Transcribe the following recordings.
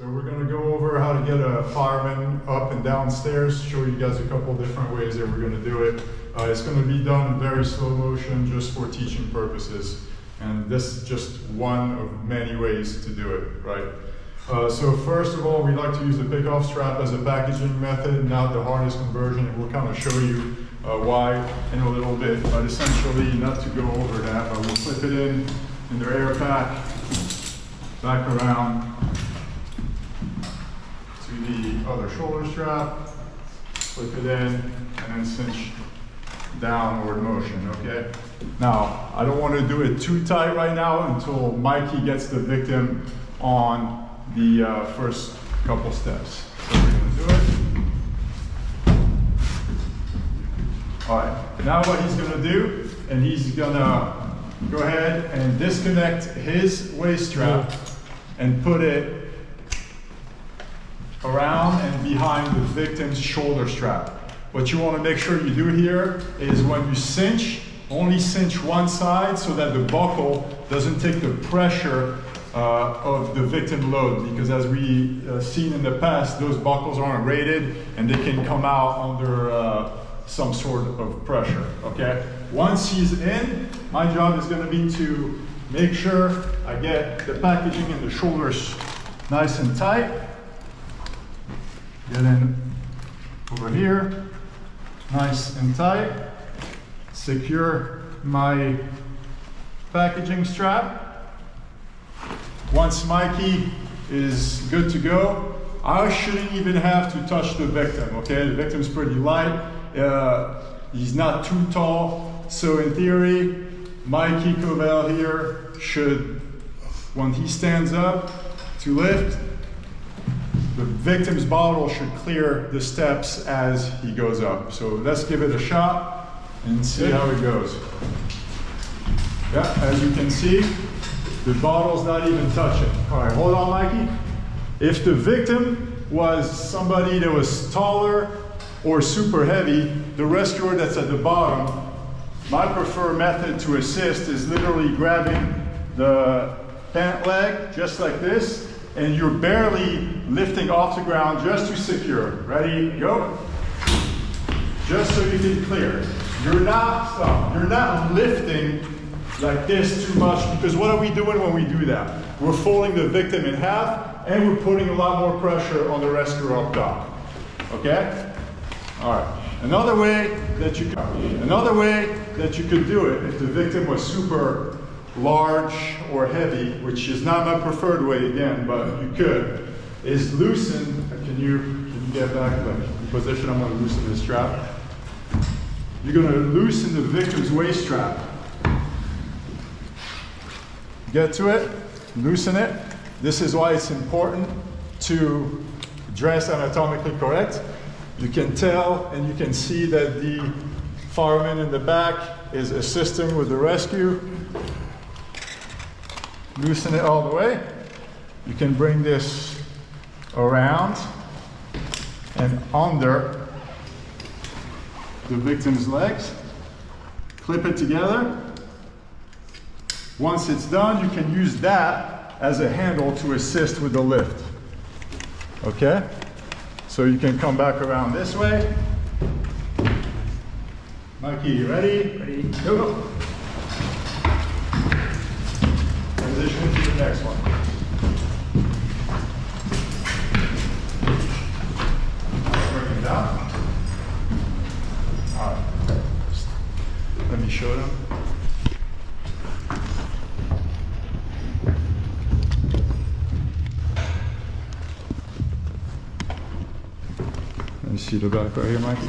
So we're going to go over how to get a fireman up and down stairs, show you guys a couple different ways that we're going to do it. It's going to be done in very slow motion just for teaching purposes. And this is just one of many ways to do it, right? So first of all, we like to use the pick-off strap as a packaging method, not the harness conversion, and we'll kind of show you why in a little bit. But essentially, not to go over that, but we'll slip it in the air pack, back around to the other shoulder strap, slip it in, and then cinch downward motion, okay? Now, I don't want to do it too tight right now until Mikey gets the victim on the first couple steps. So we're going to do it. All right, now what he's going to do, and he's going to go ahead and disconnect his waist strap and put it around and behind the victim's shoulder strap. What you want to make sure you do here is when you cinch, only cinch one side so that the buckle doesn't take the pressure of the victim load, because as we seen in the past, those buckles aren't rated and they can come out under some sort of pressure, okay? Once he's in, my job is going to be to make sure I get the packaging and the shoulders nice and tight. Get in over here, nice and tight. Secure my packaging strap. Once Mikey is good to go, I shouldn't even have to touch the victim, okay? The victim's pretty light. He's not too tall. So in theory, Mikey Covell here should, when he stands up to lift, the victim's bottle should clear the steps as he goes up. So let's give it a shot and see how it goes. Yeah, as you can see, the bottle's not even touching. All right, hold on, Mikey. If the victim was somebody that was taller or super heavy, the rescuer that's at the bottom, my preferred method to assist is literally grabbing the pant leg just like this, and you're barely lifting off the ground just to secure. Ready, go. Just so you can clear. You're not lifting like this too much, because what are we doing when we do that? We're folding the victim in half and we're putting a lot more pressure on the rescuer up top. Okay? All right. Another way that you could do it if the victim was super large or heavy, which is not my preferred way again, but you could, is loosen. Can you get back to the position? I'm going to loosen this strap. You're going to loosen the victim's waist strap. Get to it, loosen it. This is why it's important to dress anatomically correct. You can tell and you can see that the fireman in the back is assisting with the rescue. Loosen it all the way. You can bring this around and under the victim's legs. Clip it together. Once it's done, you can use that as a handle to assist with the lift. Okay? So you can come back around this way. Mikey, you ready? Ready. Go. Transition to the next one. Bring it down. All right. Let me show them. Let me see the back right here, Mikey.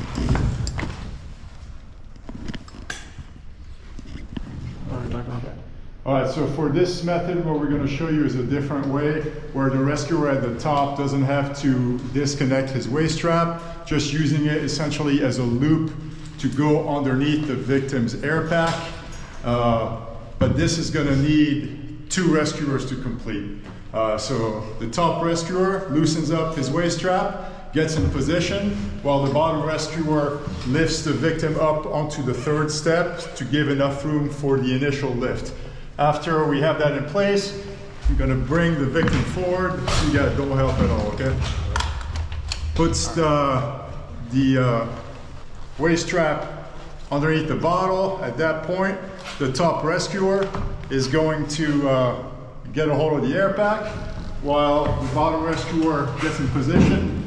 All right, so for this method, what we're going to show you is a different way where the rescuer at the top doesn't have to disconnect his waist strap, just using it essentially as a loop to go underneath the victim's air pack. But this is going to need two rescuers to complete. So the top rescuer loosens up his waist strap, gets in position, while the bottom rescuer lifts the victim up onto the third step to give enough room for the initial lift. After we have that in place, You're gonna bring the victim forward. You got no help at all, okay? Puts the waist strap underneath the bottle. At that point, the top rescuer is going to get a hold of the air pack while the bottom rescuer gets in position.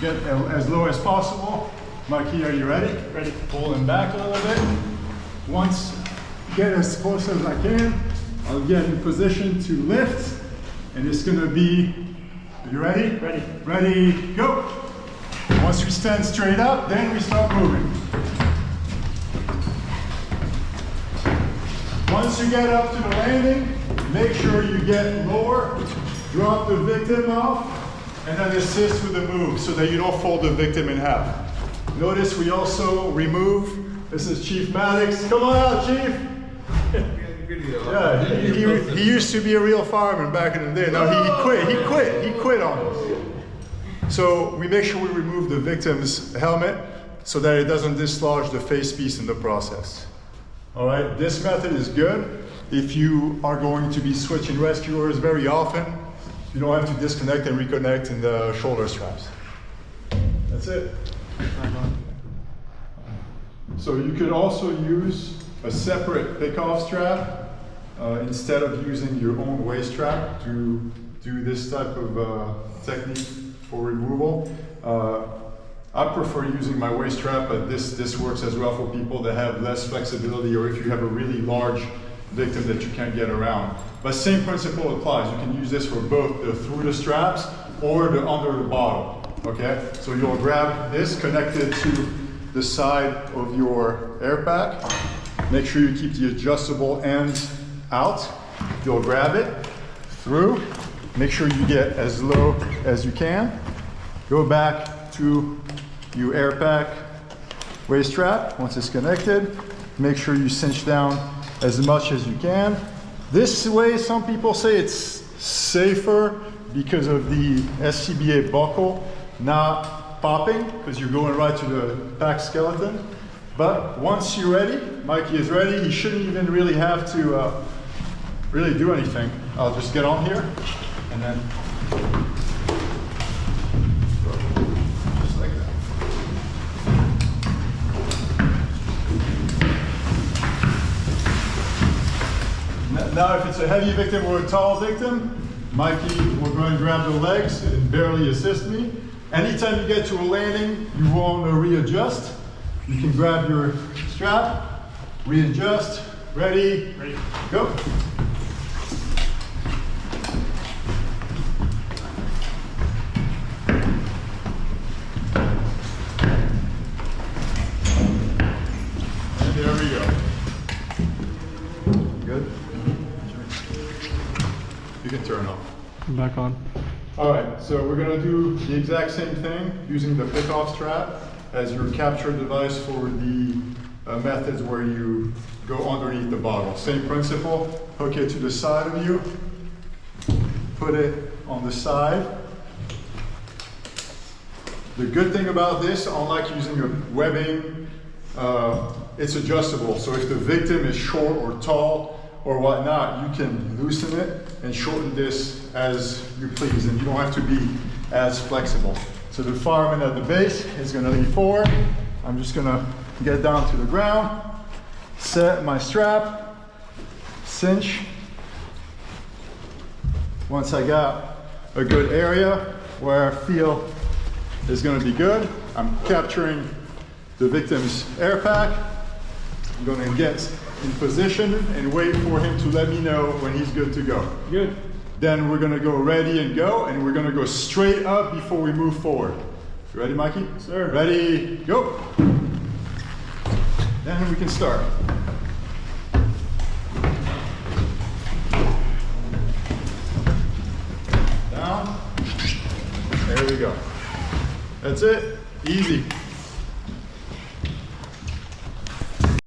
Get as low as possible. Mikey, are you ready? Ready. Pull him back a little bit. Once get as close as I can, I'll get in position to lift, and it's gonna be, are you ready? Ready. Ready, go. Once we stand straight up, then we start moving. Once you get up to the landing, make sure you get lower, drop the victim off, and then assist with the move so that you don't fold the victim in half. Notice we also remove, this is Chief Maddox. Come on out, Chief. Yeah, he used to be a real fireman back in the day. Now he quit on us. So we make sure we remove the victim's helmet so that it doesn't dislodge the face piece in the process. All right, this method is good if you are going to be switching rescuers very often. You don't have to disconnect and reconnect in the shoulder straps. That's it. So you could also use a separate pick-off strap instead of using your own waist strap to do this type of technique for removal. I prefer using my waist strap, but this works as well for people that have less flexibility or if you have a really large victim that you can't get around. But same principle applies. You can use this for both the through the straps or the under the bottle, okay? So you'll grab this connected to the side of your air pack. Make sure you keep the adjustable ends out. You'll grab it through. Make sure you get as low as you can. Go back to your air pack waist strap. Once it's connected, make sure you cinch down as much as you can. This way, some people say it's safer because of the SCBA buckle not popping, because you're going right to the pack skeleton. But once you're ready, Mikey is ready, he shouldn't even really have to really do anything. I'll just get on here and then just like that. Now if it's a heavy victim or a tall victim, Mikey will go and grab the legs and barely assist me. Anytime you get to a landing, you want to readjust. You can grab your strap, readjust, ready, go. And there we go. Good? You can turn off. Back on. All right, so we're gonna do the exact same thing using the pick-off strap as your capture device for the methods where you go underneath the bottle. Same principle, hook it to the side of you, put it on the side. The good thing about this, unlike using a webbing, it's adjustable. So if the victim is short or tall or whatnot, you can loosen it and shorten this as you please, and you don't have to be as flexible. So the fireman at the base is gonna lean forward. I'm just gonna get down to the ground, set my strap, cinch. Once I got a good area where I feel is gonna be good, I'm capturing the victim's air pack. I'm gonna get in position and wait for him to let me know when he's good to go. Good. Then we're gonna go ready and go, and we're gonna go straight up before we move forward. You ready, Mikey? Yes, sir. Ready, go. Then we can start. Down. There we go. That's it. Easy.